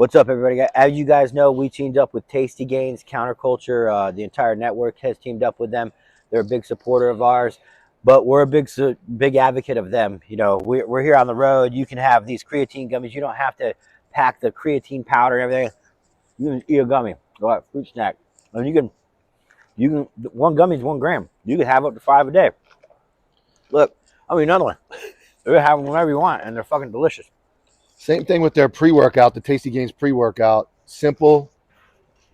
What's up, everybody? As you guys know, we teamed up with Tasty Gains, Counterculture. The entire network has teamed up with them. They're a big supporter of ours, but we're a big advocate of them. You know, we're here on the road. You can have these creatine gummies. You don't have to pack the creatine powder and everything. You can eat a gummy, go out, fruit snack, and you can one gummy is 1 gram. You can have up to 5 a day. Look, I mean, another one. You can have them whenever you want, and they're fucking delicious. Same thing with their pre-workout, the Tasty Gains pre-workout. Simple.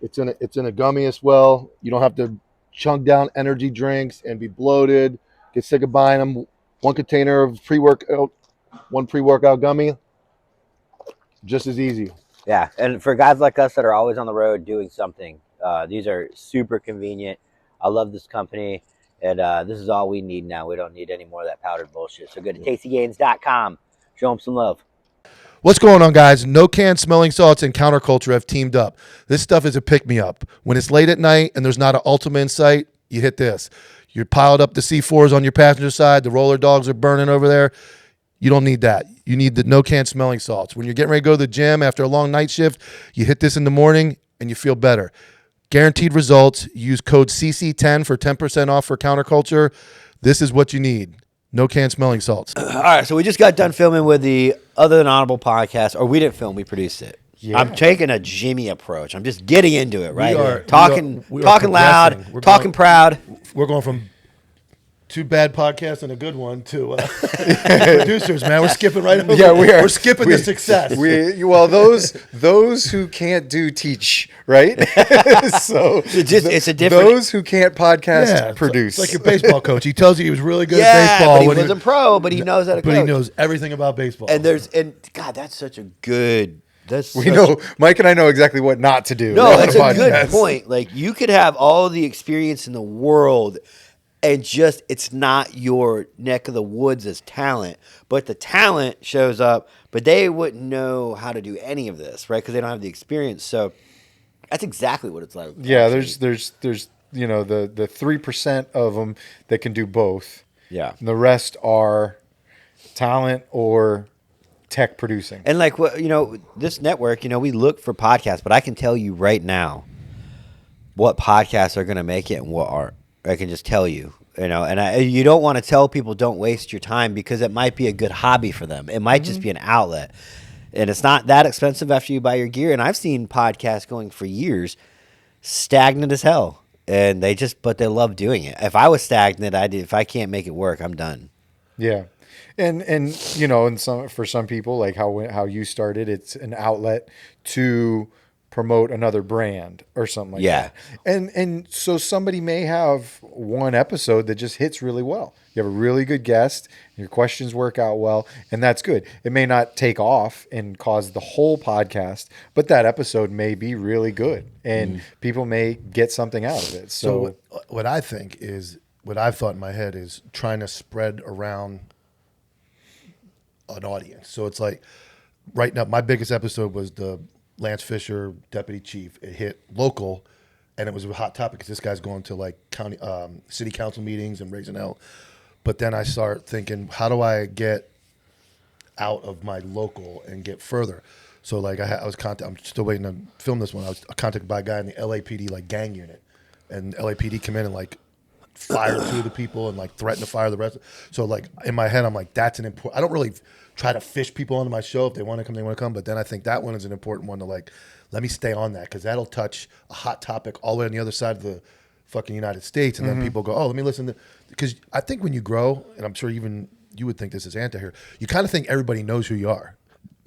It's in a gummy as well. You don't have to chunk down energy drinks and be bloated. Get sick of buying them. One container of one pre-workout gummy. Just as easy. Yeah, and for guys like us that are always on the road doing something, these are super convenient. I love this company, and this is all we need now. We don't need any more of that powdered bullshit. So go to tastygains.com. Show them some love. What's going on, guys? No Can Smelling Salts and Counterculture have teamed up. This stuff is a pick-me-up. When it's late at night and there's not an Ultima in sight, you hit this. You're piled up the C4s on your passenger side. The roller dogs are burning over there. You don't need that. You need the No Can Smelling Salts. When you're getting ready to go to the gym after a long night shift, you hit this in the morning and you feel better. Guaranteed results. Use code CC10 for 10% off for Counterculture. This is what you need. No Can Smelling Salts. All right, so we just got done filming with the Other Than Audible podcast, or we didn't film, we produced it. Yeah. I'm taking a Jimmy approach. I'm just getting into it, right? Talking loud, talking proud. We're going from 2 bad podcasts and a good one to producers, man. We're skipping right over. Yeah, we are. We're skipping the success. Those who can't teach, right? So it's a different. Those who can't podcast produce. It's like your baseball coach. He tells you he was really good Yeah, at baseball. but he wasn't pro, but he knows how to coach. But he knows everything about baseball. And God, that's such a good. Mike and I know exactly what not to do. No, that's a good point. Like, you could have all the experience in the world, and just it's not your neck of the woods as talent, but the talent shows up, but they wouldn't know how to do any of this, right? Because they don't have the experience. So that's exactly what it's like. Yeah, there's the 3% of them that can do both. Yeah, and the rest are talent or tech producing. And like, this network, we look for podcasts, but I can tell you right now what podcasts are going to make it and what aren't. I can just tell you, and you don't want to tell people don't waste your time, because it might be a good hobby for them. It might just be an outlet, and it's not that expensive after you buy your gear. And I've seen podcasts going for years, stagnant as hell, and but they love doing it. If I was stagnant, if I can't make it work, I'm done. Yeah. And for some people, like how you started, it's an outlet to promote another brand or something like that. And so somebody may have one episode that just hits really well. You have a really good guest, your questions work out well, and that's good. It may not take off and cause the whole podcast, but that episode may be really good, and people may get something out of it. So what I think is, what I've thought in my head is trying to spread around an audience. So it's like, right now, my biggest episode was the Lance Fisher deputy chief. It hit local, and it was a hot topic because this guy's going to like county, city council meetings and raising hell. But then I start thinking, how do I get out of my local and get further? So like I'm still waiting to film this one. I was contacted by a guy in the LAPD like gang unit, and LAPD come in and like fire 2 of the people and like threaten to fire the rest. So like in my head, I'm like, that's an important. I don't really try to fish people onto my show. If they want to come, they want to come. But then I think that one is an important one to like, let me stay on that, because that'll touch a hot topic all the way on the other side of the fucking United States. And then people go, oh, let me listen to, because I think when you grow, and I'm sure even you would think this is Antihero, you kind of think everybody knows who you are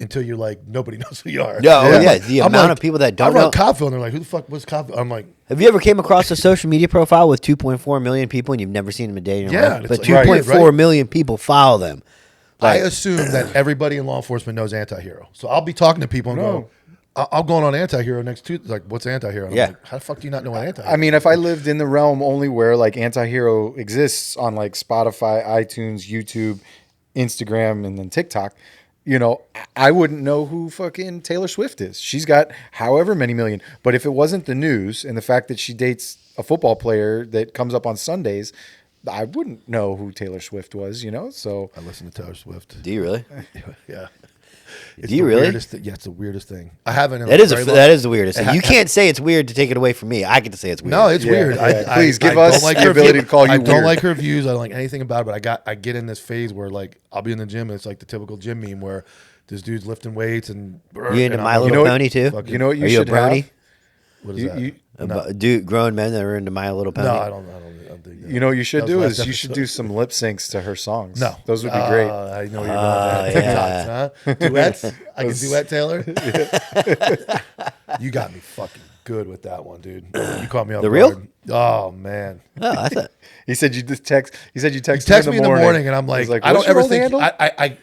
until you're like, nobody knows who you are. The amount of people that don't know. I run Copville, and they're like, who the fuck was Copville? I'm like, have you ever came across a social media profile with 2.4 million people and you've never seen them a day in your life? But 2.4 million people follow them. Like, I assume that everybody in law enforcement knows Antihero. So I'll be talking to people and go, I'll go on Antihero next Tuesday. Like, what's Antihero? And I'm like, how the fuck do you not know what Antihero is? I mean, if I lived in the realm only where like Antihero exists on like Spotify, iTunes, YouTube, Instagram, and then TikTok, I wouldn't know who fucking Taylor Swift is. She's got however many million. But if it wasn't the news and the fact that she dates a football player that comes up on Sundays, I wouldn't know who Taylor Swift was, So I listen to Taylor Swift. Do you really? Yeah. It's Do you the really? Weirdest yeah, it's the weirdest thing. I haven't. That is the weirdest thing. You can't say it's weird to take it away from me. I get to say it's weird. No, it's weird. Yeah. Please give I us don't like the her ability view- to call you I don't weird. like her views. I don't like anything about it. But I get in this phase where like I'll be in the gym and it's like the typical gym meme where this dude's lifting weights and You into and My I'm Little like, Pony too? fucking- You know what you Are you a should have? brony? What is You- that? you- No. Dude, grown men that are into My Little Pony. No, I don't think that. You know what you should That do was is last you should episode. do some lip syncs to her songs. No, Those would be great. I know you're going to TikToks, huh? Duets. I can duet Taylor. You got me fucking good with that one, dude. You caught me off The real? guard. Oh man. Oh, I thought. He said you just text. He said you You text text me in the morning, and I'm He's like, I "What's don't your ever old think handle?"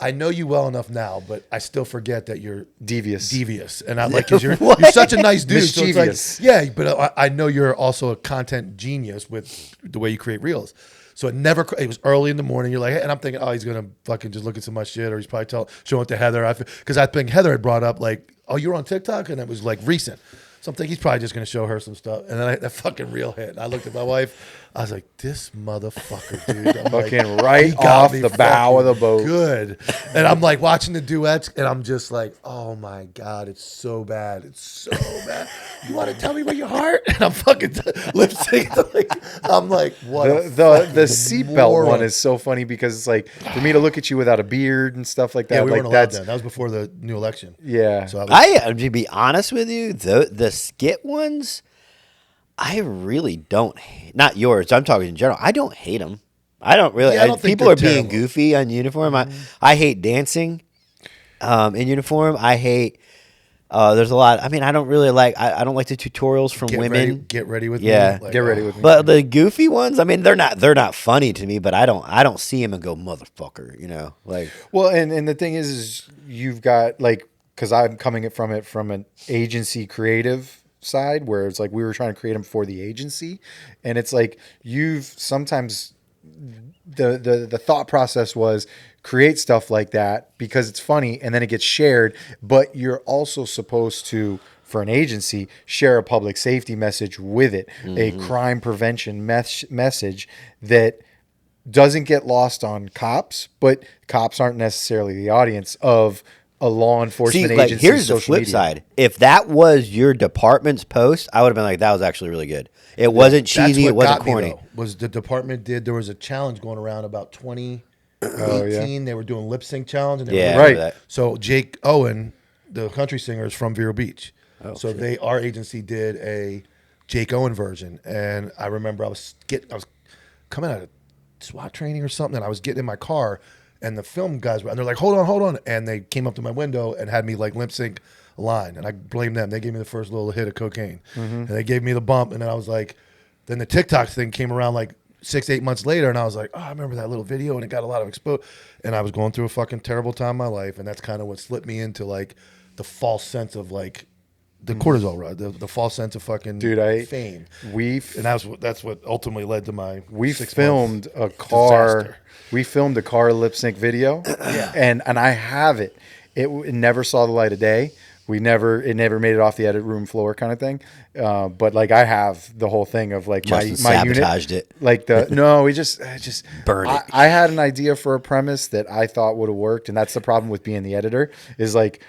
I know you well enough now, but I still forget that you're Devious. and I'm like, 'cause you're such a nice dude. So it's Mischievous. like, yeah, but I know you're also a content genius with the way you create reels. So it was early in the morning. You're like, hey, and I'm thinking, oh, he's gonna fucking just look at some of my shit, or he's probably showing it to Heather. Because I think Heather had brought up like, oh, you were on TikTok, and it was like recent. So I'm thinking he's probably just gonna show her some stuff, and then that fucking reel hit. And I looked at my wife. I was like, this motherfucker, dude. I'm Fucking like, right he got off me the bow of the fucking boat. Good. And I'm like watching the duets, and I'm just like, oh my God, it's so bad. It's so bad. You want to tell me about your heart? And I'm fucking lip syncing. I'm like, what? The seatbelt moron. one is so funny because it's like for me to look at you without a beard and stuff like that. Yeah, we like weren't allowed that's then. That was before the new election. yeah. So I was, To be honest with you, the skit ones, I really don't. Not yours. I'm talking in general. I don't hate them. I don't really. Yeah, I don't think people they're are being terrible. goofy on uniform. I hate dancing in uniform. I hate. There's a lot. I mean, I don't really like. I don't like the tutorials from women. get ready with Yeah. me. Like, Get ready with me. But the goofy ones, I mean, they're not funny to me. But I don't see them and go motherfucker. You know, like Well, and the thing is you've got like because I'm coming from it from an agency creative side where it's like we were trying to create them for the agency, and it's like you've sometimes the thought process was create stuff like that because it's funny and then it gets shared, but you're also supposed to for an agency share a public safety message with it, a crime prevention message that doesn't get lost on cops, but cops aren't necessarily the audience of a law enforcement see, like agency. here's the social flip media. side. If that was your department's post, I would have been like, that was actually really good. It wasn't cheesy. It wasn't corny. Though, was the department there was a challenge going around about 2018. Oh, yeah. They were doing lip sync challenge. And they Yeah, were Right. I remember that. So Jake Owen, the country singer, is from Vero Beach. Oh, So our agency did a Jake Owen version, and I remember I was coming out of SWAT training or something, and I was getting in my car, and the film guys were, and they're like, hold on, and they came up to my window and had me like lip sync a line, and I blame them. They gave me the first little hit of cocaine, and they gave me the bump, and then I was like, then the TikTok thing came around like 6-8 months later, and I was like, oh, I remember that little video, and it got a lot of exposure, and I was going through a fucking terrible time in my life, and that's kind of what slipped me into like the false sense of like the cortisol, right? The false sense of fucking fame. And that's what ultimately led to my We 6 filmed month a car. disaster. We filmed a car lip sync video, and I have it. It never saw the light of day. It never made it off the edit room floor, kind of thing. But like I have the whole thing of like Justin my unit. sabotaged it. Like we just Burn it. I had an idea for a premise that I thought would have worked, and that's the problem with being the editor. Is like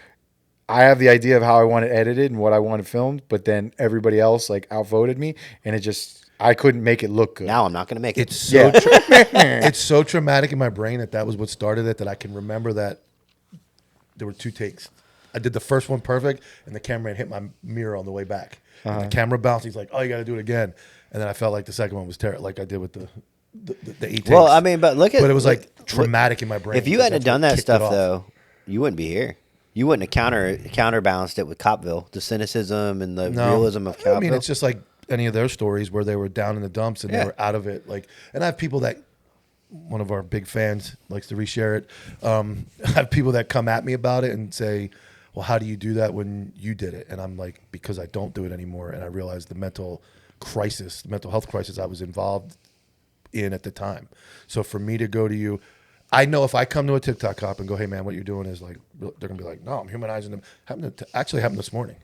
I have the idea of how I want it edited and what I want it filmed, but then everybody else like outvoted me, and I couldn't make it look good. Now I'm not going to make it. It's so it's so traumatic in my brain that was what started it, that I can remember that there were 2 takes. I did the first one perfect, and the cameraman hit my mirror on the way back. And the camera bounced. He's like, "Oh, you got to do it again." And then I felt like the second one was terrible, like I did with the 8 takes. Well, I mean, but it was like traumatic in my brain. If you because hadn't that's done what that kicked it stuff off. though, you wouldn't be here. You wouldn't have counterbalanced it with Copville, the cynicism and the realism of Copville. I mean, it's just like any of their stories where they were down in the dumps and they were out of it. Like, and I have people that one of our big fans likes to reshare it. I have people that come at me about it and say, "Well, how do you do that when you did it?" And I'm like, because I don't do it anymore, and I realized the mental health crisis I was involved in at the time. So for me to go to you, I know if I come to a TikTok cop and go, "Hey man, what you're doing is like," they're gonna be like, "No, I'm humanizing them." Actually happened this morning.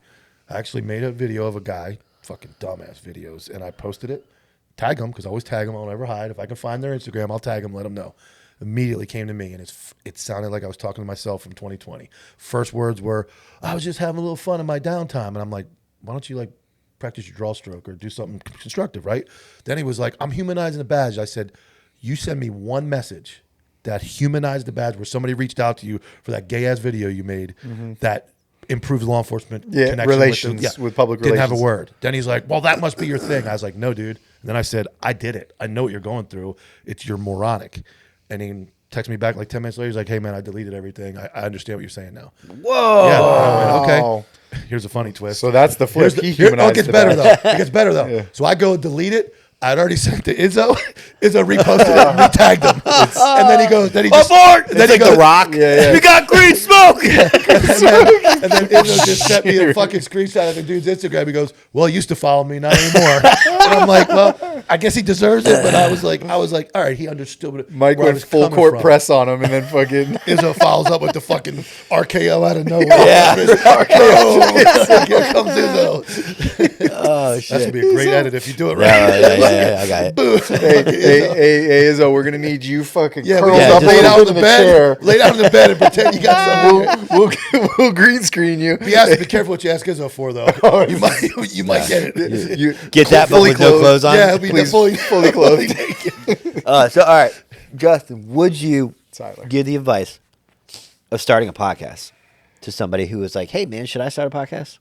I actually made a video of a guy, fucking dumbass videos, and I posted it. Tag them, because I always tag them. I don't ever hide. If I can find their Instagram, I'll tag them, let them know. immediately came to me, and it sounded like I was talking to myself from 2020. First words were, I was just having a little fun in my downtime. And I'm like, why don't you like practice your draw stroke or do something constructive, right? Then he was like, I'm humanizing the badge. I said, you send me one message that humanized the badge where somebody reached out to you for that gay-ass video you made that improves law enforcement connection relations with public Didn't relations. have a word. Then he's like, well, that must be your thing. I was like, no, dude. And then I said, I did it. I know what you're going through. You're moronic. And he texted me back like 10 minutes later. He's like, hey, man, I deleted everything. I understand what you're saying now. Whoa. Yeah. I went, okay. Here's a funny twist. So that's the flip. It gets better, though. It gets better, though. Yeah. So I go and delete it. I'd already sent it to Izzo. Izzo reposted it and re-tagged him. And then he goes, abort! And then he goes, The Rock. Yeah. We got green smoke. and then Izzo just sent me a fucking screenshot of the dude's Instagram. He goes, well, he used to follow me, not anymore. And I'm like, well, I guess he deserves it. But I was like, all right, he understood what Mike where I went was full coming court from. press on him, and then fucking Izzo follows up with the fucking RKO out of nowhere. Yeah. RKO. Here comes Izzo. Oh, shit. That's going to be a great edit if you do it right. Yeah, I got it. hey, Izzo, we're gonna need you fucking curled Yeah, up lay down in on the the bed. chair. Lay down on the bed and pretend you got something. We'll green screen you. Be careful what you ask Izzo for, though. You might get it. You Get that, but with no clothes on? Yeah, he'll be Please, fully clothed. naked. So, all right, Justin, would you Tyler. give the advice of starting a podcast to somebody who was like, hey, man, should I start a podcast?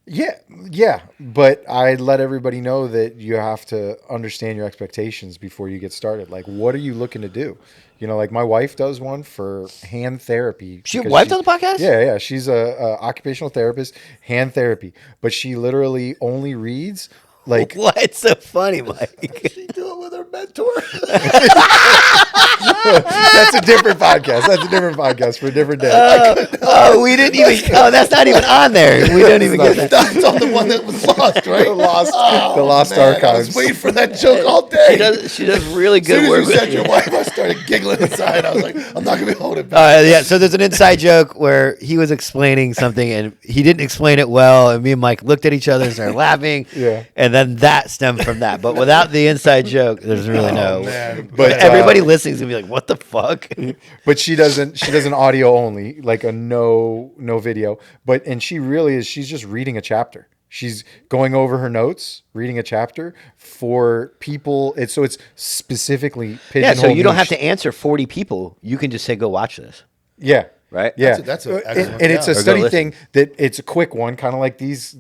Yeah, but I let everybody know that you have to understand your expectations before you get started. Like, what are you looking to do? You know, like my wife does one for hand therapy. Your wife does a podcast? Yeah. She's a occupational therapist, hand therapy, but she literally only reads like. What's so funny, Mike? She do it with her mentor. That's a different podcast. That's a different podcast for a different day. We didn't even. Oh, that's not even on there. We don't even get that. That's on the one that was lost, right? The lost Man, archives. I was waiting for that joke all day. She does really As good soon work. as you said your wife, I started giggling inside. I was like, I'm not gonna be holding back. Yeah, so there's an inside joke where he was explaining something and he didn't explain it well, and me and Mike looked at each other and started laughing. Yeah. And then that stemmed from that. But without the inside joke, there's really no. Man. But Everybody listening is gonna be like, "What the fuck?" But she does an audio only, like a no video. And she really is. She's just reading a chapter. She's going over her notes, reading a chapter for people. It's specifically pigeonholed. Yeah, so you don't have niche. to answer 40 people. You can just say, "Go watch this." Yeah. Right? Yeah, That's a excellent- and it's a yeah. Or go study listen. thing that it's a quick one, kind of like these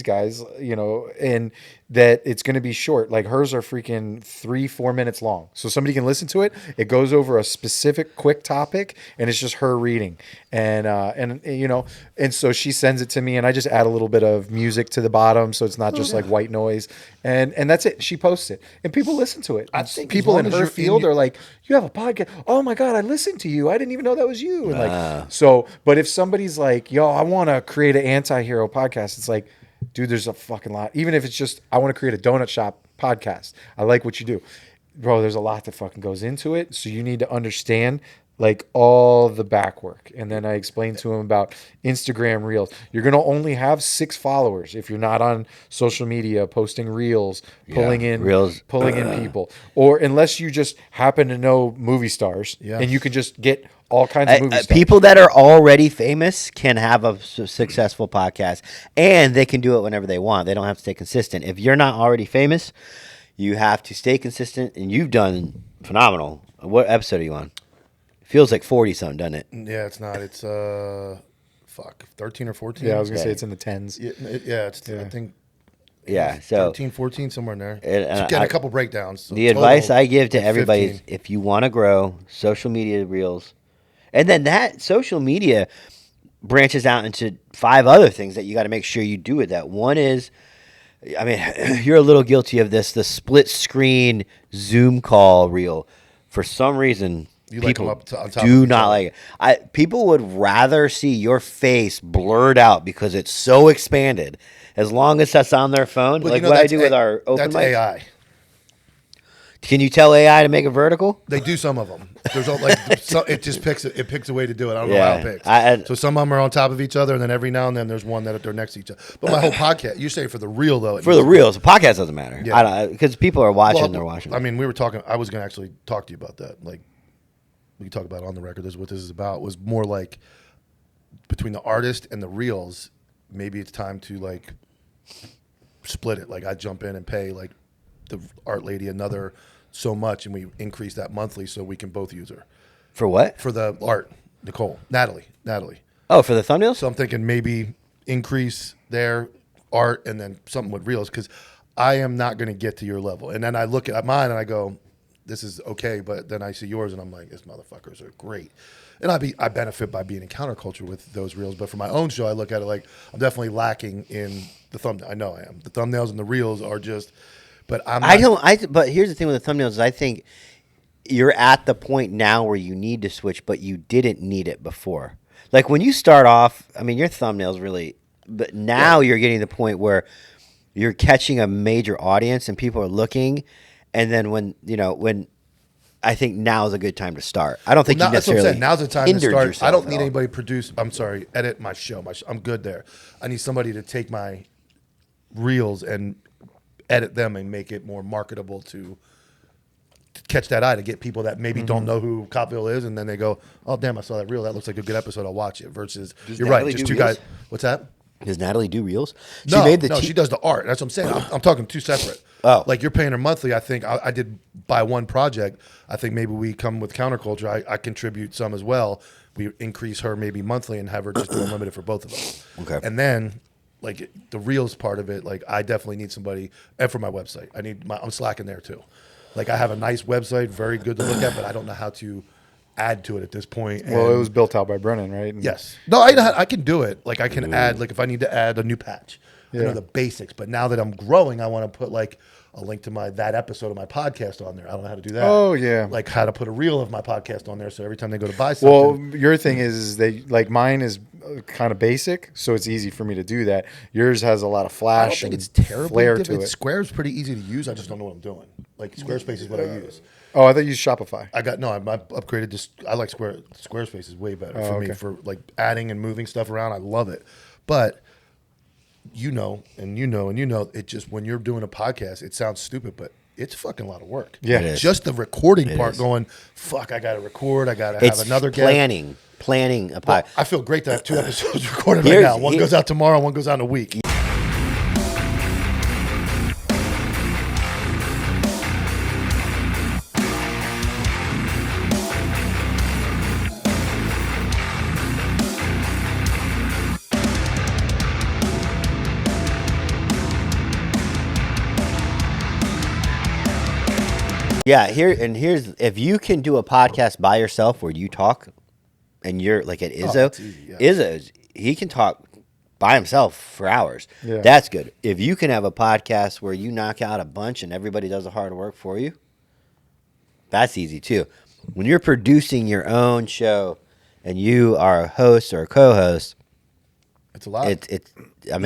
guys, you know, and that it's going to be short. Like hers are freaking 3-4 minutes long, so somebody can listen to it. It goes over a specific quick topic, and it's just her reading, and you know, and so she sends it to me, and I just add a little bit of music to the bottom, so it's not just like white noise, and that's it. She posts it, and people listen to it. I think as people long in as her you're in field your- are like, "You have a podcast? Oh my god, I listened to you. I didn't even know that was you." And like, so, but if somebody's like, "Yo, I want to create an anti-hero podcast," it's like, dude, there's a fucking lot. Even if it's just, I want to create a donut shop podcast. I like what you do, bro. There's a lot that fucking goes into it. So you need to understand like all the back work. And then I explained to him about Instagram Reels. You're going to only have 6 followers if you're not on social media posting Reels, pulling in people, or unless you just happen to know movie stars and you can just get all kinds of movie stars. People that are already famous can have a successful podcast, and they can do it whenever they want. They don't have to stay consistent. If you're not already famous, you have to stay consistent, and you've done phenomenal. What episode are you on? Feels like 40 something, doesn't it? Yeah, it's not. It's 13 or 14. Yeah, I was gonna say it's in the tens. I think. Yeah, so 13, 14, somewhere in there. And Getting a couple breakdowns. So the advice total, I give to like everybody 15. is if you want to grow social media Reels, and then that social media branches out into 5 other things that you got to make sure you do with that. One is, I mean, you're a little guilty of this, the split screen Zoom call reel. For some reason, You like them people up on top do of each not other. like it. People would rather see your face blurred out because it's so expanded. As long as that's on their phone, But like you know, what I that's do with our open That's mics. AI. Can you tell AI to make it vertical? They do some of them. There's all, like it just picks a way to do it. I don't know Yeah. how it picks. So some of them are on top of each other, and then every now and then there's one that they're next to each other. But my whole podcast, you say for the real though. For the reels, the podcast doesn't matter. Yeah. Because people are watching, Well, they're watching. I mean, we were talking. I was going to actually talk to you about that. Like, we can talk about on the record. This is what this is about. Was more like between the artist and the reels. Maybe it's time to like split it. Like I jump in and pay like the art lady another so much, and we increase that monthly so we can both use her For what? for the art. Natalie. Oh, for the thumbnails? So I'm thinking maybe increase their art and then something with reels, because I am not going to get to your level. And then I look at mine and I go, this is okay, but then I see yours and I'm like, these motherfuckers are great. And I benefit by being in counterculture with those reels. But for my own show, I look at it like I'm definitely lacking in the thumbnail. I know I am. The thumbnails and the reels are just, but I'm not. But here's the thing with the thumbnails is I think you're at the point now where you need to switch, but you didn't need it before. Like when you start off, I mean, your thumbnails really, but now you're getting to the point where you're catching a major audience and people are looking. And then when I think now is a good time to start. I don't think you that's what I'm necessarily saying. Now's the time to start. yourself I don't at need all. anybody edit my show. I'm good there. I need somebody to take my reels and edit them and make it more marketable to catch that eye, to get people that maybe don't know who Copville is, and then they go, oh damn, I saw that reel, that looks like a good episode, I'll watch it, versus you're Natalie right, just do two reels? guys. What's that? Does Natalie do reels? No, she does the art. That's what I'm saying. I'm talking two separate. Oh. Like you're paying her monthly. I think I did buy one project. I think maybe we come with counterculture. I contribute some as well. We increase her maybe monthly and have her just do unlimited for both of us. Okay. And then like the reels part of it, like I definitely need somebody, and for my website, I'm slacking there too. Like I have a nice website, very good to look at, but I don't know how to add to it at this point. Well, it was built out by Brennan, right? And yes. No, I can do it. Like I can add, like if I need to add a new patch, I Yeah. know the basics. But now that I'm growing, I want to put like a link to that episode of my podcast on there. I don't know how to do that. Oh, yeah. Like how to put a reel of my podcast on there, so every time they go to buy something. Well, your thing is they like mine is kind of basic, so it's easy for me to do that. Yours has a lot of I don't flash think and it's terribly flair to different. it. Square's pretty easy to use. I just don't know what I'm doing. Like Squarespace is what I use. Oh, I thought you used Shopify. I upgraded this. I like Squarespace is way better for me okay. for like adding and moving stuff around. I love it. But you know, it just, when you're doing a podcast, it sounds stupid, but it's fucking a lot of work. Yeah. It is. Just the recording It part is. going, fuck, I got to record. I got to It's have another guest. planning a Well, podcast. I feel great to have 2 episodes recorded right Here's- now. One goes out tomorrow, one goes out in a week. Yeah, here's if you can do a podcast by yourself where you talk, and you're like at Izzo, that's easy, yeah. Izzo, he can talk by himself for hours. Yeah. That's good. If you can have a podcast where you knock out a bunch and everybody does the hard work for you, that's easy too. When you're producing your own show and you are a host or a co-host, It's a lot. I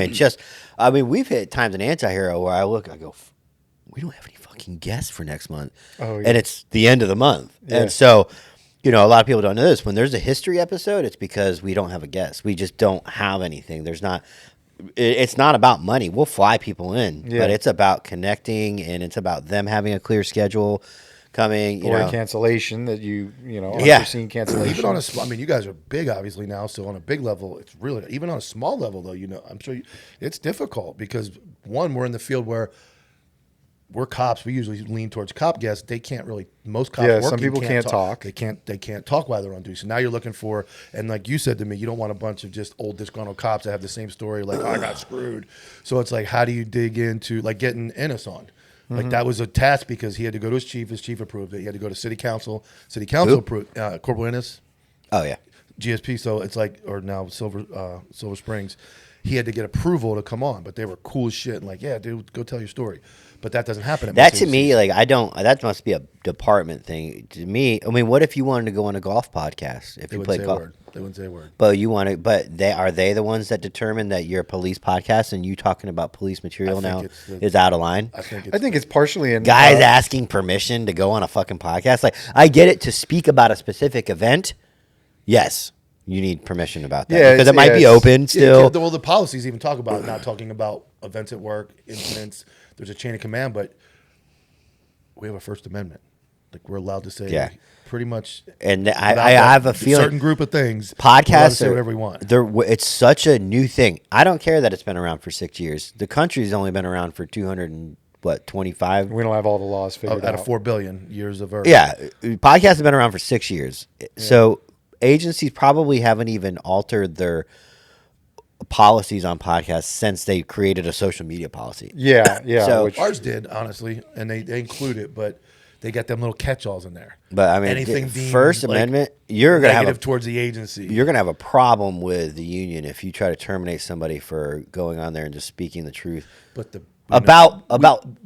mean, we've hit times in Antihero where I go, we don't have any fucking guests for next month. Oh, yeah. And it's the end of the month. Yeah. And so, a lot of people don't know this. When there's a history episode, it's because we don't have a guest. We just don't have anything. It's not about money. We'll fly people in, Yeah. but it's about connecting, and it's about them having a clear schedule coming, or a cancellation that Yeah. unforeseen cancellation. Even on you guys are big obviously now, so on a big level, it's really, even on a small level though, I'm sure it's difficult because one, we're in the field where we're cops. We usually lean towards cop guests. They can't really, most cops Yeah, working some people can't talk. They can't talk while they're on duty. So now you're looking for, and like you said to me, you don't want a bunch of just old disgruntled cops that have the same story, like, oh, I got screwed. So it's like, how do you dig into like getting Ennis on? Like that was a task because he had to go to his chief approved it. He had to go to city council approved, Corporal Ennis, Oh, yeah. GSP. So it's like, or now Silver Springs, he had to get approval to come on, but they were cool as shit. And like, yeah, dude, go tell your story. But that doesn't happen. At That most to me, agencies. that must be a department thing. To me, I mean, what if you wanted to go on a golf podcast? If They you wouldn't played say a golf? word. They wouldn't say a word. Are they the ones that determine that you're a police podcast and you talking about police material I think now it's is out of line? I think it's partially in Guys asking permission to go on a fucking podcast. Like, I get it, to speak about a specific event. Yes, you need permission about that, Yeah, because it might be it's- open Yeah, still. well, the policies even talk about not talking about events at work, incidents. There's a chain of command, but we have a First Amendment. Like we're allowed to say Yeah. pretty much. And without I that have a feeling certain group of things. We're allowed to podcasts say are, whatever we want. it's such a new thing. I don't care that it's been around for 6 years. The country's only been around for 225. We don't have all the laws figured Out out. of 4 billion years of Earth. Yeah, podcasts have been around for 6 years. So agencies probably haven't even altered their policies on podcasts since they created a social media policy. Yeah, yeah. So- which, Ours did, honestly, and they include it, but they got them little catch-alls in there. But I mean, Anything deemed, First like, Amendment, you're gonna Negative have towards the agency. you're gonna have a problem with the union if you try to terminate somebody for going on there and just speaking the truth But the about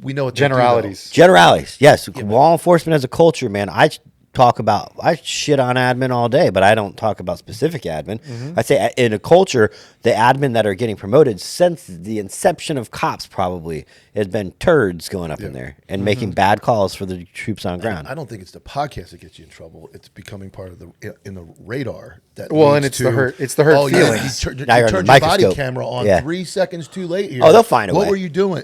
we know what they do, though. generalities. generalities. Yes, law enforcement as a culture, man. I shit on admin all day, but I don't talk about specific admin. I say in a culture, the admin that are getting promoted since the inception of cops probably has been turds going up in there and making bad calls for the troops on ground. I don't think it's the podcast that gets you in trouble. It's becoming part of the radar. That Well, and leads it's the to, hurt- it's the hurt oh, yeah, feelings. You Now you're turned under your body microscope. camera on Yeah. 3 seconds too late. Here. Oh, they'll find a What way. were you doing?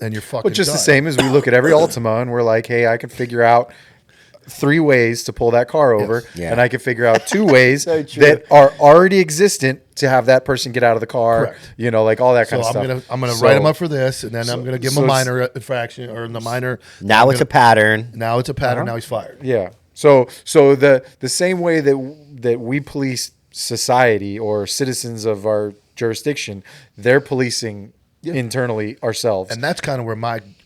And you're fucking. But just the done. same as we look at every Ultima and we're like, hey, I can figure out 3 ways to pull that car over, Yeah. and I can figure out 2 ways So true. that are already existent to have that person get out of the car. Correct. You know, like all that So kind of stuff. I'm gonna So- write him up for this, and then I'm gonna give him so a it's- minor infraction or the minor. Now I'm it's a gonna- pattern. Now it's a pattern. Now he's fired. Yeah. So the same way that we police society or citizens of our jurisdiction, they're policing internally ourselves. And that's kind of where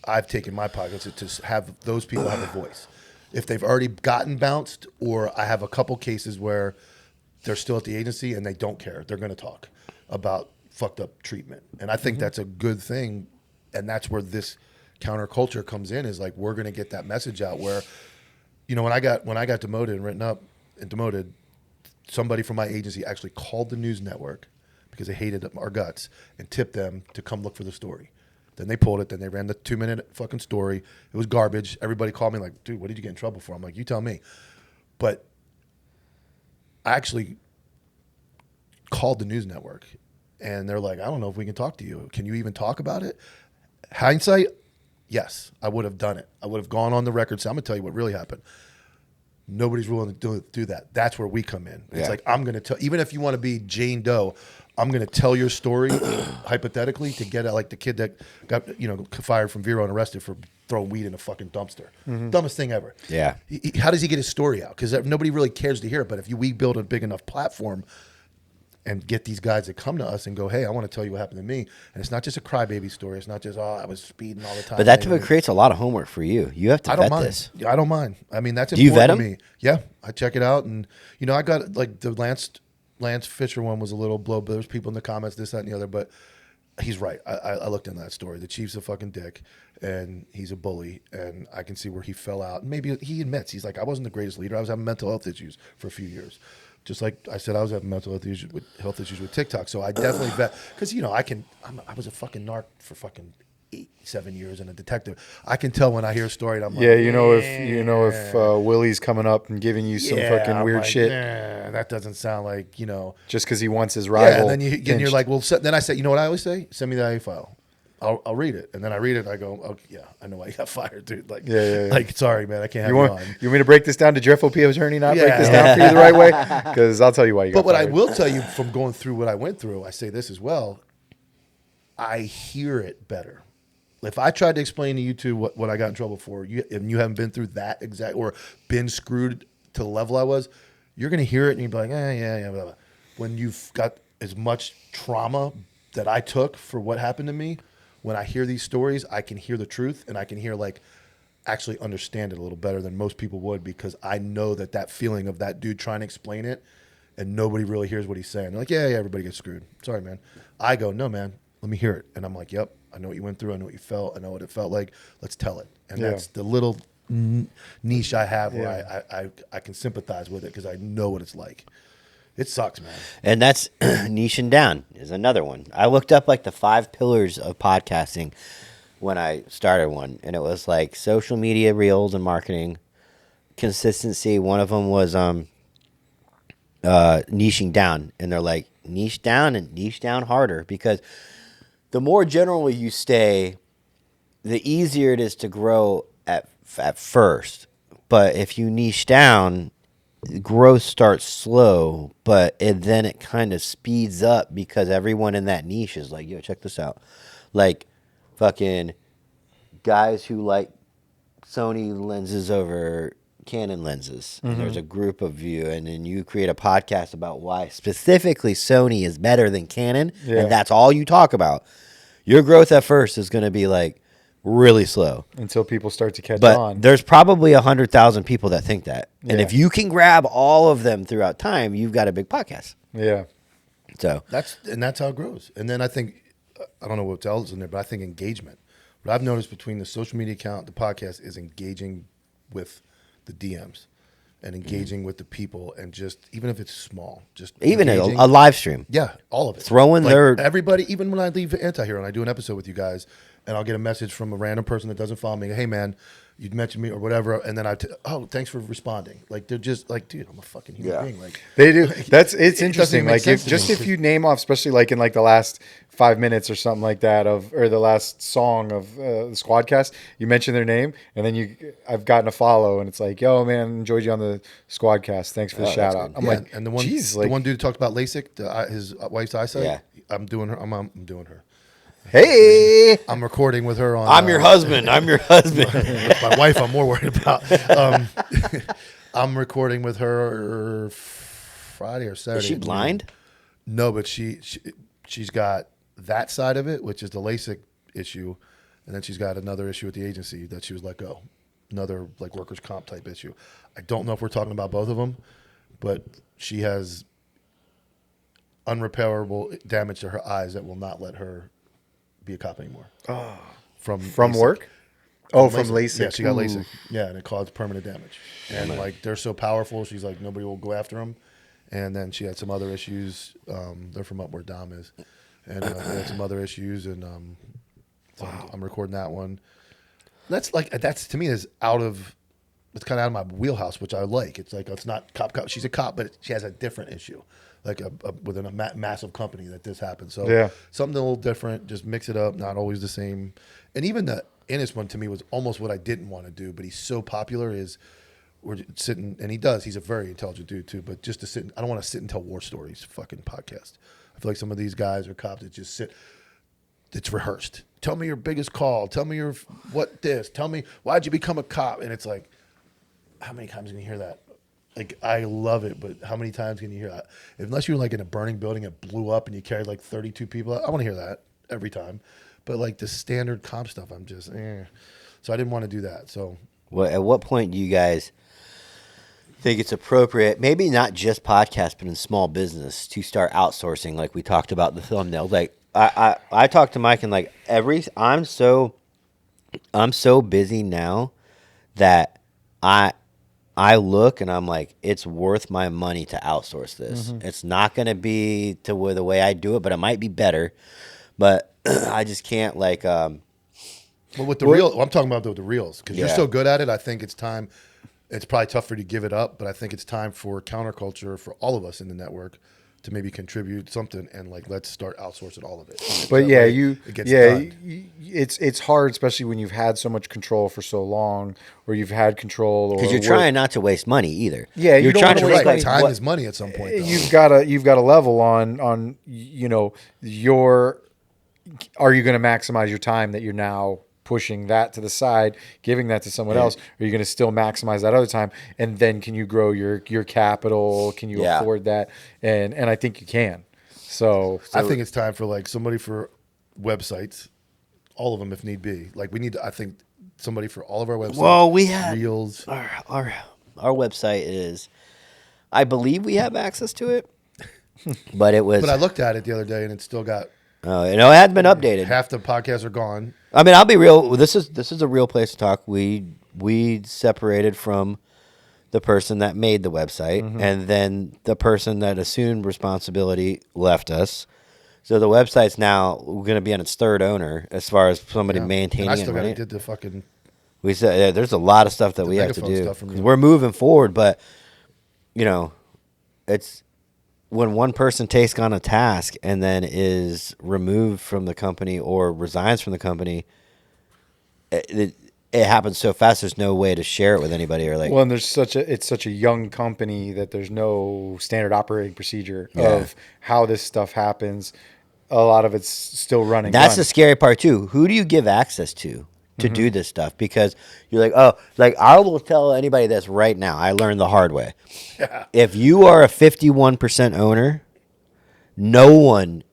I've taken my pockets to have those people have a voice. If they've already gotten bounced, or I have a couple cases where they're still at the agency and they don't care, they're going to talk about fucked up treatment. And I think that's a good thing. And that's where this counterculture comes in, is like, we're going to get that message out where, you know, when I got demoted and written up and demoted, somebody from my agency actually called the news network because they hated our guts and tipped them to come look for the story. Then they pulled it. Then they ran the 2-minute fucking story. It was garbage. Everybody called me like, dude, what did you get in trouble for? I'm like, you tell me. But I actually called the news network, and they're like, I don't know if we can talk to you. Can you even talk about it? Hindsight, yes, I would have done it. I would have gone on the record. So I'm going to tell you what really happened. Nobody's willing to do that. That's where we come in. It's Yeah. like, I'm going to tell, even if you want to be Jane Doe, I'm going to tell your story hypothetically to get at, like the kid that got, fired from Vero and arrested for throwing weed in a fucking dumpster. Dumbest thing ever. Yeah. How does he get his story out? Because nobody really cares to hear it. But if we build a big enough platform and get these guys that come to us and go, hey, I want to tell you what happened to me. And it's not just a crybaby story. It's not just, I was speeding all the time. But that typically creates a lot of homework for you. You have to I don't vet mind. this. Yeah, I don't mind. I mean, that's Do you important vet to me. Yeah, I check it out, and I got like the Lance Fisher one was a little blow. But there's people in the comments, this, that, and the other. But he's right. I looked into that story. The chief's a fucking dick, and he's a bully, and I can see where he fell out. And maybe he admits, he's like, I wasn't the greatest leader. I was having mental health issues for a few years. Just like I said, I was having mental health issues with TikTok. So I definitely vet, because I was a fucking narc for fucking 7 years and a detective. I can tell when I hear a story and I'm like, yeah, if Willie's coming up and giving you some fucking I'm weird like, shit nah, that doesn't sound like, just because he wants his Yeah, rival. and then you're like, well, then I say, you know what I always say? Send me the IA file. I'll read it, and then I read it. And I go, oh yeah, I know why you got fired, dude. Like, Yeah. like sorry, man, I can't have you you want on. me to break this down to Jeff OP attorney, not break Yeah. this down for you the right way? Because I'll tell you why you got But what fired. I will tell you from going through what I went through, I say this as well. I hear it better. If I tried to explain to you two what I got in trouble for, and you haven't been through that exact or been screwed to the level I was, you're going to hear it and you'll be like, yeah, blah, blah. When you've got as much trauma that I took for what happened to me, when I hear these stories, I can hear the truth, and I can hear actually understand it a little better than most people would, because I know that feeling of that dude trying to explain it and nobody really hears what he's saying. They're like, yeah, everybody gets screwed. Sorry, man. I go, no, man, let me hear it. And I'm like, yep, I know what you went through. I know what you felt. I know what it felt like. Let's tell it. And that's the little niche I have where I can sympathize with it, because I know what it's like. It sucks, man. And that's niching down is another one. I looked up like the 5 pillars of podcasting when I started one, and it was like social media, reels, and marketing, consistency. One of them was niching down, and they're like, niche down and niche down harder, because the more general you stay, the easier it is to grow at first. But if you niche down, growth starts slow, but then it kind of speeds up because everyone in that niche is like, yo, check this out. Like fucking guys who like Sony lenses over Canon lenses. And there's a group of you, and then you create a podcast about why specifically Sony is better than Canon, and that's all you talk about. Your growth at first is going to be like really slow until people start to catch but on. There's probably 100,000 people that think that, and if you can grab all of them throughout time, you've got a big podcast. Yeah. So that's how it grows. And then I think, I don't know what else is in there, but I think engagement. What I've noticed between the social media account, the podcast, is engaging with the DMs and engaging with the people, and just even if it's small, just even a engaging. live stream, Yeah, all of it. Throwing like their everybody, even when I leave Antihero and I do an episode with you guys, and I'll get a message from a random person that doesn't follow me. Hey man, you'd mentioned me or whatever, and then oh, thanks for responding. Like they're just like, dude, I'm a fucking human being. Like they do. It's interesting. Like if you name off, especially like in like the last 5 minutes or something like that or the last song of the Squadcast, you mention their name, and then I've gotten a follow, and it's like, yo man, enjoyed you on the Squadcast. Thanks for the shout out. I'm like, and the one, geez, the one dude who talked about LASIK, his wife's eyesight. Yeah. I'm doing her. I'm doing her. hey, I'm recording with her on. I'm your husband. I'm your husband. With my wife, I'm more worried about. I'm recording with her Friday or Saturday. Is she blind? No, but she's got that side of it, which is the LASIK issue, and then she's got another issue with the agency that she was let go, another like workers' comp type issue. I don't know if we're talking about both of them, but she has unrepairable damage to her eyes that will not let her be a cop anymore. Oh. From work? Oh, from LASIK. Yeah, she got LASIK. Yeah, and it caused permanent damage. And like they're so powerful, she's like nobody will go after them. And then she had some other issues. They're from up where Dom is, and they had some other issues. And so I'm recording that one. That's to me is out of. It's kind of out of my wheelhouse, which I like. It's like it's not cop. She's a cop, but she has a different issue, like within a massive company that this happens. So something a little different. Just mix it up, not always the same. And even the Ennis one to me was almost what I didn't want to do, but he's so popular. We're sitting, and he's a very intelligent dude too. But just to sit, I don't want to sit and tell war stories. Fucking podcast. I feel like some of these guys are cops that just sit. It's rehearsed. Tell me your biggest call. Tell me Tell me why'd you become a cop? And it's like, how many times can you hear that? Like, I love it, but how many times can you hear that? Unless you're like in a burning building, it blew up, and you carried like 32 people. I want to hear that every time. But like the standard cop stuff, I'm just, So I didn't want to do that. So, at what point do you guys think it's appropriate, maybe not just podcast, but in small business, to start outsourcing, like we talked about the thumbnail? Like I talked to Mike, and like I'm so busy now that I look and I'm like, it's worth my money to outsource this. It's not going to be the way I do it, but it might be better. But I just can't like. Well, with the reel, I'm talking about the reels because you're so good at it. I think it's time. It's probably tough for you to give it up, but I think it's time for counterculture for all of us in the network to maybe contribute something and like let's start outsourcing all of it. But done. It's hard, especially when you've had so much control for so long, or you've had control, because you're trying not to waste money either. Yeah, you're trying to waste like time is money at some point. Though. You've got a level on your. Are you going to maximize your time that you're now pushing that to the side, giving that to someone else? Or are you going to still maximize that other time? And then can you grow your capital? Can you afford that? And I think you can. So I think it's time for like somebody for websites, all of them if need be. Like we need, I think somebody for all of our websites. Well, we have reels. Our website is, I believe we have access to it, but it was. But I looked at it the other day and it's still got. It hadn't been updated. Half the podcasts are gone. I mean, I'll be real. This is a real place to talk. We separated from the person that made the website, and then the person that assumed responsibility left us. So the website's now going to be on its third owner as far as somebody maintaining and I it. still Right? did the fucking. We said there's a lot of stuff that we have to do. Stuff from you. We're moving forward, but it's. When one person takes on a task and then is removed from the company or resigns from the company, it happens so fast. There's no way to share it with anybody or like. Well, and it's such a young company that there's no standard operating procedure Yeah. of how this stuff happens. A lot of it's still running. That's the scary part too. Who do you give access to do this stuff? Because you're like, oh, like I will tell anybody this right now. I learned the hard way. Yeah. If you are a 51% owner, no one,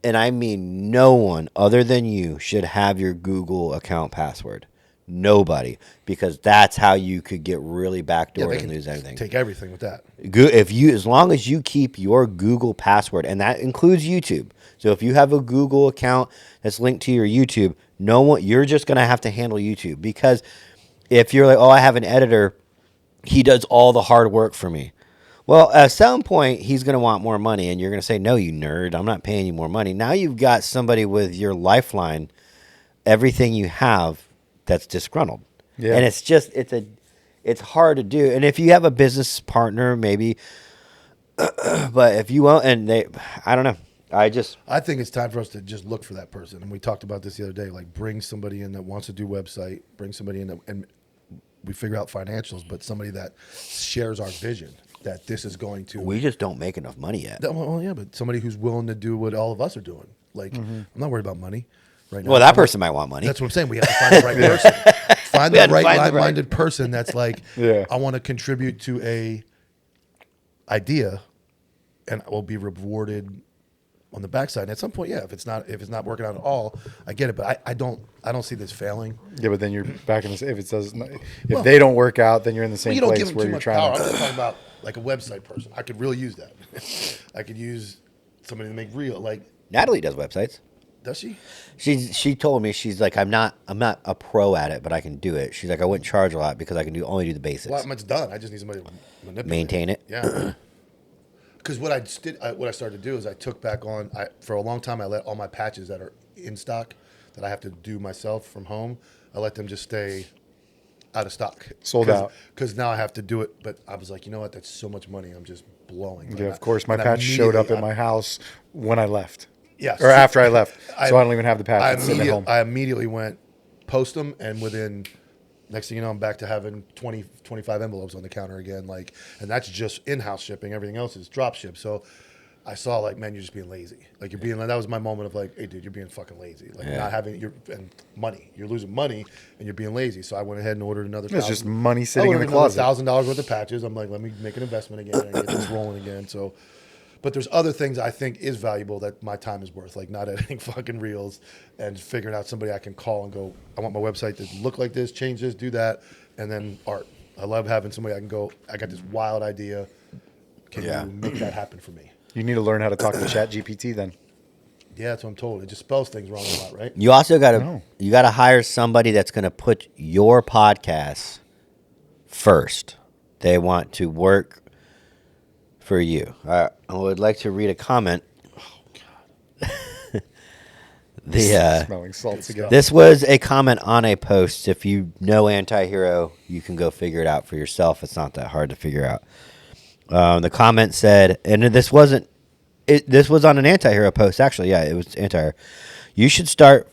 and I mean no one other than you, should have your Google account password. Nobody, because that's how you could get really backdoored they and can lose everything. take everything with that. As long as you keep your Google password, and that includes YouTube. So if you have a Google account that's linked to your YouTube, you're just gonna have to handle YouTube, because if you're like, oh, I have an editor, he does all the hard work for me. Well, at some point, he's going to want more money, and you're going to say, no, you nerd, I'm not paying you more money. Now you've got somebody with your lifeline, everything you have, that's disgruntled. Yeah. And it's hard to do. And if you have a business partner, maybe, but if you won't, I don't know. I think it's time for us to just look for that person. And we talked about this the other day, like bring somebody in that wants to do website, bring somebody in and we figure out financials, but somebody that shares our vision, that this is going to. We just don't make enough money yet. Well, yeah, but somebody who's willing to do what all of us are doing. Like, I'm not worried about money right now. Well, that person might want money. That's what I'm saying. We have to find the right person. Find We the had to right find the like-minded person that's like, Yeah. I want to contribute to a idea, and I will be rewarded on the backside. And at some point, yeah, if it's not working out at all, I get it. But I don't see this failing. Yeah, but then you're back in the if they don't work out, then you're in the same You don't place give them where too you're much trying power. to. I'm just talking about like a website person. I could really use that. I could use somebody to make real. Like, Natalie does websites. does she? She told me, she's like, I'm not a pro at it, but I can do it. She's like, I wouldn't charge a lot because I can only do the basics. Well, it's done. I just need somebody to manipulate. Maintain it. Yeah. Because what I started to do is I took back on. For a long time, I let all my patches that are in stock that I have to do myself from home. I let them just stay out of stock, Sold out. Because now I have to do it. But I was like, you know what? That's so much money. I'm just blowing. Yeah, of course. My patch showed up at my house when I left. Yes. Or after I left. So I don't even have the patch. It's sitting at home. I immediately went post them, and within next thing you know, I'm back to having 20, 25 envelopes on the counter again. Like, and that's just in-house shipping. Everything else is drop ship. So I saw like, man, you're just being lazy. Like that was my moment of like, hey, dude, you're being fucking lazy. Like not having and money. You're losing money and you're being lazy. So I went ahead and ordered another. It's just money sitting in the closet. $1,000 worth of patches. I'm like, let me make an investment again and get this rolling again. So. But there's other things I think is valuable that my time is worth, like not editing fucking reels and figuring out somebody I can call and go, I want my website to look like this, change this, do that, and then art. I love having somebody I can go, I got this wild idea. Can you make that happen for me? You need to learn how to talk to ChatGPT then. Yeah, that's what I'm told. It just spells things wrong a lot, right? You also got to hire somebody that's going to put your podcast first. They want to work for you. I would like to read a comment. Oh, God. Smelling salts again. This was a comment on a post. If you know Antihero, you can go figure it out for yourself. It's not that hard to figure out. The comment said, and this was on an Antihero post, actually. Yeah, it was Antihero. You should start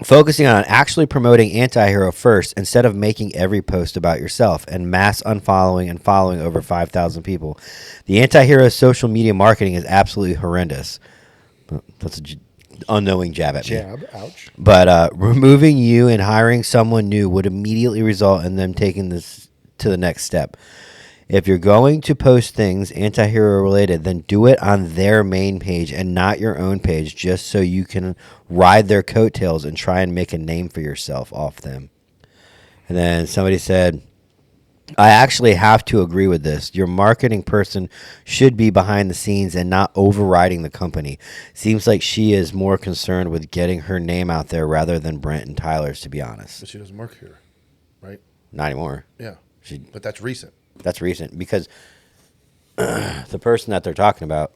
focusing on actually promoting Antihero first instead of making every post about yourself and mass unfollowing and following over 5,000 people. The Antihero social media marketing is absolutely horrendous. That's an unknowing jab at me. Jab, ouch. But removing you and hiring someone new would immediately result in them taking this to the next step. If you're going to post things Antihero related, then do it on their main page and not your own page, just so you can ride their coattails and try and make a name for yourself off them. And then somebody said, I actually have to agree with this. Your marketing person should be behind the scenes and not overriding the company. Seems like she is more concerned with getting her name out there rather than Brent and Tyler's, to be honest. But she doesn't work here, right? Not anymore. Yeah. But that's recent. That's recent because the person that they're talking about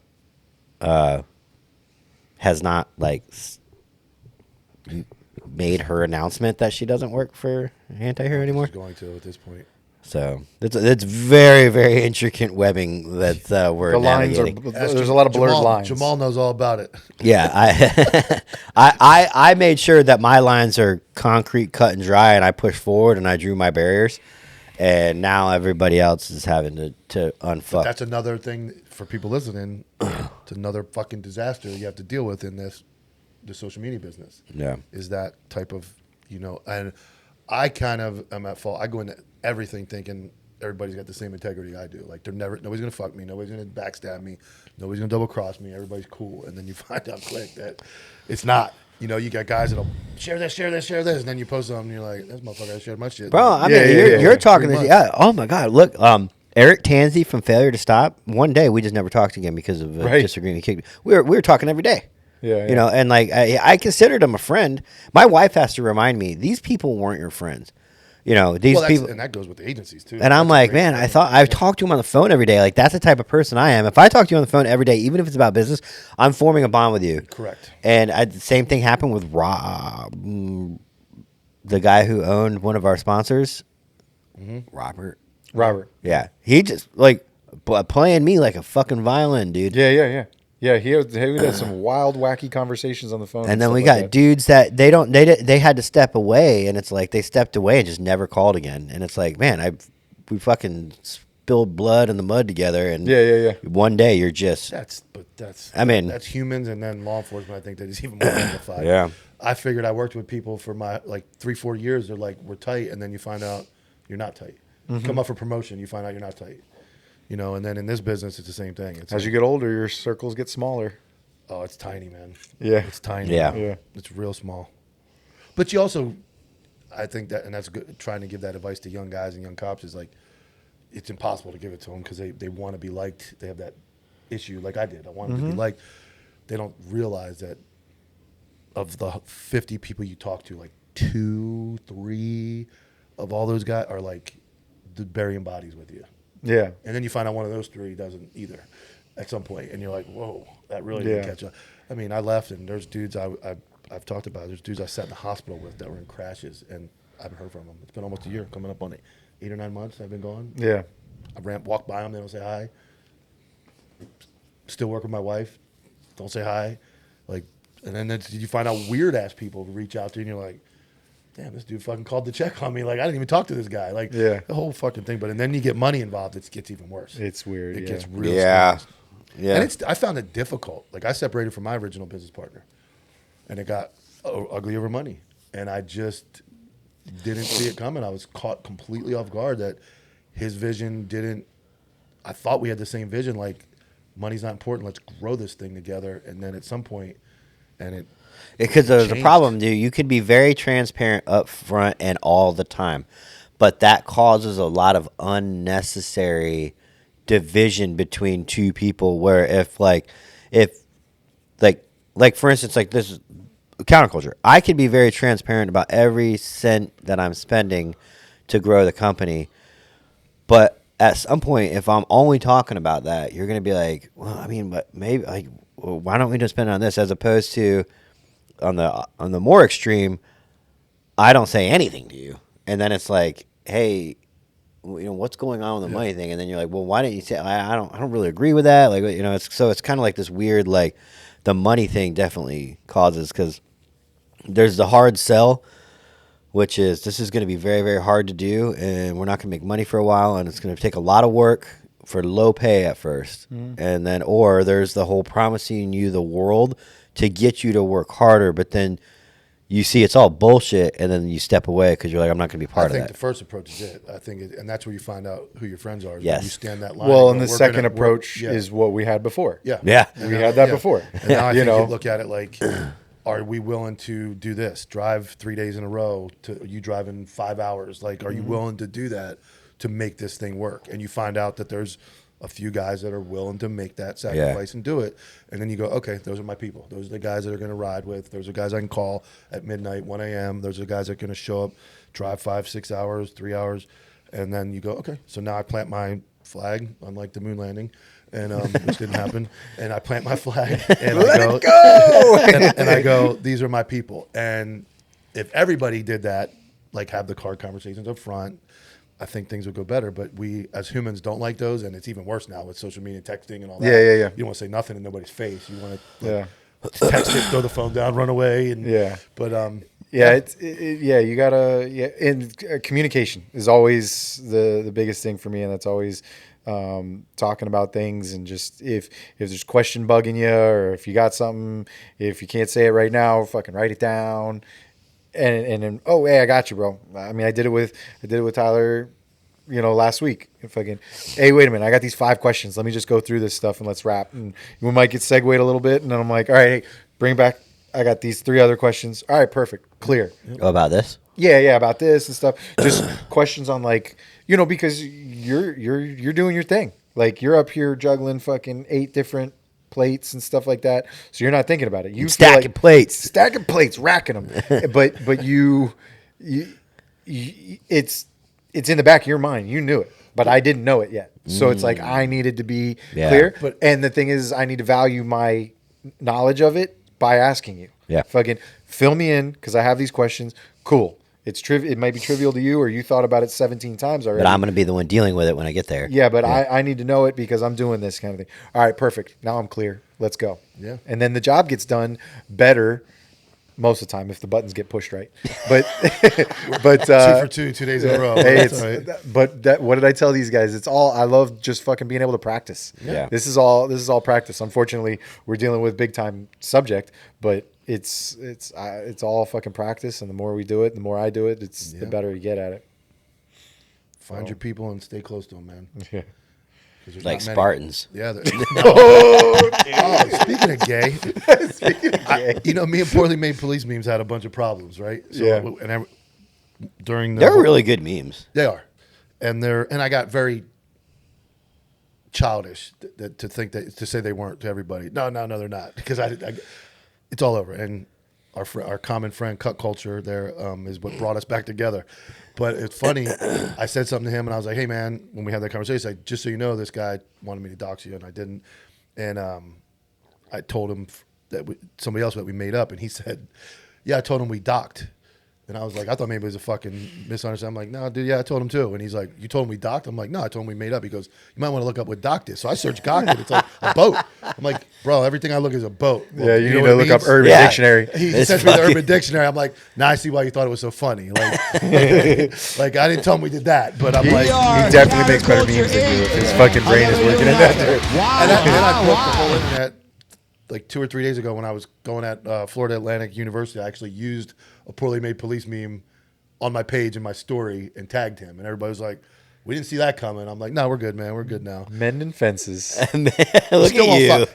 has not made her announcement that she doesn't work for Antihero anymore. She's going to at this point. So it's very, very intricate webbing that we're The lines are navigating. there's a lot of blurred lines. Jamal knows all about it. Yeah, I made sure that my lines are concrete, cut and dry, and I pushed forward and I drew my barriers. And now everybody else is having to unfuck. That's another thing for people listening. It's another fucking disaster you have to deal with in the social media business. Yeah. Is that type of, and I kind of am at fault. I go into everything thinking everybody's got the same integrity I do. Like nobody's gonna fuck me, nobody's gonna backstab me, nobody's gonna double cross me. Everybody's cool, and then you find out quick that it's not. You got guys that'll share this, and then you post something, and you're like, "This motherfucker shared my shit." Bro, I mean, you're talking this. Yeah. Oh my God. Look, Eric Tansey from Failure to Stop. One day we just never talked again because of a disagreement. We were talking every day. Yeah. And like I considered him a friend. My wife has to remind me these people weren't your friends. These people, and that goes with the agencies too. and I'm like, man, I thought I talked to him on the phone every day. Like that's the type of person I am. If I talk to you on the phone every day, even if it's about business, I'm forming a bond with you. Correct. And the same thing happened with Rob, the guy who owned one of our sponsors, Robert. Yeah, he just like playing me like a fucking violin, dude. Yeah, he had some wild, wacky conversations on the phone. And then we got dudes that they had to step away, and it's like they stepped away and just never called again. And it's like, man, we fucking spilled blood in the mud together, and one day you're just that's humans, and then law enforcement. I think that is even more amplified. Yeah, I figured I worked with people for my 3-4 years. They're like, we're tight, and then you find out you're not tight. Come up for promotion, you find out you're not tight. And then in this business, it's the same thing. As you get older, your circles get smaller. Oh, it's tiny, man. Yeah. It's tiny. Yeah. It's real small. But you also, I think that, and that's good, trying to give that advice to young guys and young cops is like, it's impossible to give it to them because they want to be liked. They have that issue like I did. I wanted to be liked. They don't realize that of the 50 people you talk to, like 2, 3 of all those guys are like burying bodies with you. Yeah. And then you find out one of those 3 doesn't either at some point, and you're like, whoa, that really didn't catch up. I mean, I left, and there's dudes I've talked about. There's dudes I sat in the hospital with that were in crashes, and I haven't heard from them. It's been almost a year, coming up on 8 or 9 months I've been gone. Yeah. I walk by them, they don't say hi. Still work with my wife, don't say hi. And then you find out weird-ass people reach out to you, and you're like, damn, this dude fucking called to check on me. Like, I didn't even talk to this guy. Like, the whole fucking thing. And then you get money involved, it gets even worse. It's weird. It gets real serious. Yeah. And I found it difficult. Like, I separated from my original business partner, and it got ugly over money. And I just didn't see it coming. I was caught completely off guard that his vision didn't. I thought we had the same vision. Like, money's not important. Let's grow this thing together. And then at some point, because there's a problem, dude. You can be very transparent up front and all the time, but that causes a lot of unnecessary division between two people. Where if for instance, like this counterculture, I can be very transparent about every cent that I'm spending to grow the company, but at some point, if I'm only talking about that, you're going to be like, well, I mean, but maybe like, well, why don't we just spend it on this, as opposed to on the more extreme, I don't say anything to you, and then it's like, hey, what's going on with the money thing, and then you're like, well, why didn't you say? I don't really agree with that. Like, it's kind of like this weird, like, the money thing definitely causes, because there's the hard sell, which is this is going to be very, very hard to do, and we're not going to make money for a while, and it's going to take a lot of work for low pay at first, and then or there's the whole promising you the world to get you to work harder, but then you see it's all bullshit, and then you step away because you're like, I'm not going to be part of that. I think the first approach is it. I think, and that's where you find out who your friends are. Yes. When you stand that line. Well, and the second approach is what we had before. Yeah. We had that before. And now I think you look at it like, are we willing to do this? Drive 3 days in a row? You driving 5 hours? Like, are you willing to do that to make this thing work? And you find out that there's a few guys that are willing to make that sacrifice and do it. And then you go, okay, those are my people. Those are the guys that are going to ride with. Those are guys I can call at midnight, 1 a.m. Those are the guys that are going to show up, drive 5, 6 hours, 3 hours. And then you go, okay, so now I plant my flag, unlike the moon landing, and which didn't happen. And I plant my flag, and I go, and I go, these are my people. And if everybody did that, like have the card conversations up front, I think things would go better. But we, as humans, don't like those, and it's even worse now with social media, texting, and all that. Yeah. You don't want to say nothing in nobody's face. You want to text it, throw the phone down, run away, and But you gotta and communication is always the biggest thing for me, and that's always talking about things, and just if there's a question bugging you, or if you got something, if you can't say it right now, fucking write it down, and then hey, I got you, bro. I mean, I did it with Tyler, last week. Fucking, hey, wait a minute, I got these 5 questions. Let me just go through this stuff and let's wrap. And we might get segued a little bit, and then I'm like, all right, hey, bring back. I got these 3 other questions. All right, perfect, clear. Oh, about this? Yeah, about this and stuff. Just questions on because you're doing your thing. Like, you're up here juggling fucking 8 different plates and stuff like that. So you're not thinking about it. You stacking plates, racking them. but you it's in the back of your mind. You knew it, but I didn't know it yet. So it's like I needed to be clear. And the thing is, I need to value my knowledge of it by asking you. Yeah. Fucking fill me in, because I have these questions. Cool. It's it might be trivial to you, or you thought about it 17 times already. But I'm going to be the one dealing with it when I get there. Yeah, but I need to know it because I'm doing this kind of thing. All right, perfect. Now I'm clear. Let's go. Yeah. And then the job gets done better most of the time if the buttons get pushed right. But 2 for 2 days in a row. Hey, right. But what did I tell these guys? It's all, I love just fucking being able to practice. Yeah. This is all practice. Unfortunately, we're dealing with big time subject, but it's all fucking practice, and the more we do it, the more I do it, the better you get at it. Find your people and stay close to them, man. Yeah. Like Spartans. Yeah. Speaking of gay, me and Poorly Made Police memes had a bunch of problems, right? So, and they're really good memes. They are, and I got very childish to think that, to say they weren't to everybody. No, they're not, because it's all over. And our common friend Cut Culture there is what brought us back together. But it's funny. I said something to him, and I was like, "Hey, man," when we had that conversation, like, just so you know, this guy wanted me to dox you, and I didn't. And I told him that somebody else that we made up, and he said, "Yeah, I told him we docked." And I was like, I thought maybe it was a fucking misunderstanding. I'm like, no, dude, yeah, I told him too. And he's like, you told him we docked? I'm like, no, I told him we made up. He goes, you might want to look up what docked is. So I searched docked. It's like a boat. I'm like, bro, everything I look is a boat. Well, yeah, you need to look up Urban Dictionary. He sent me the Urban Dictionary. I'm like, now I see why you thought it was so funny. Like I didn't tell him we did that, but I'm like, he definitely makes better memes than you. His fucking brain is working in that dirt. And I broke the whole internet like 2 or 3 days ago when I was going at Florida Atlantic University. I actually used a Poorly Made Police meme on my page in my story and tagged him, and everybody was like, we didn't see that coming. I'm like, no, we're good, man. We're good now. Mending fences. Look at you.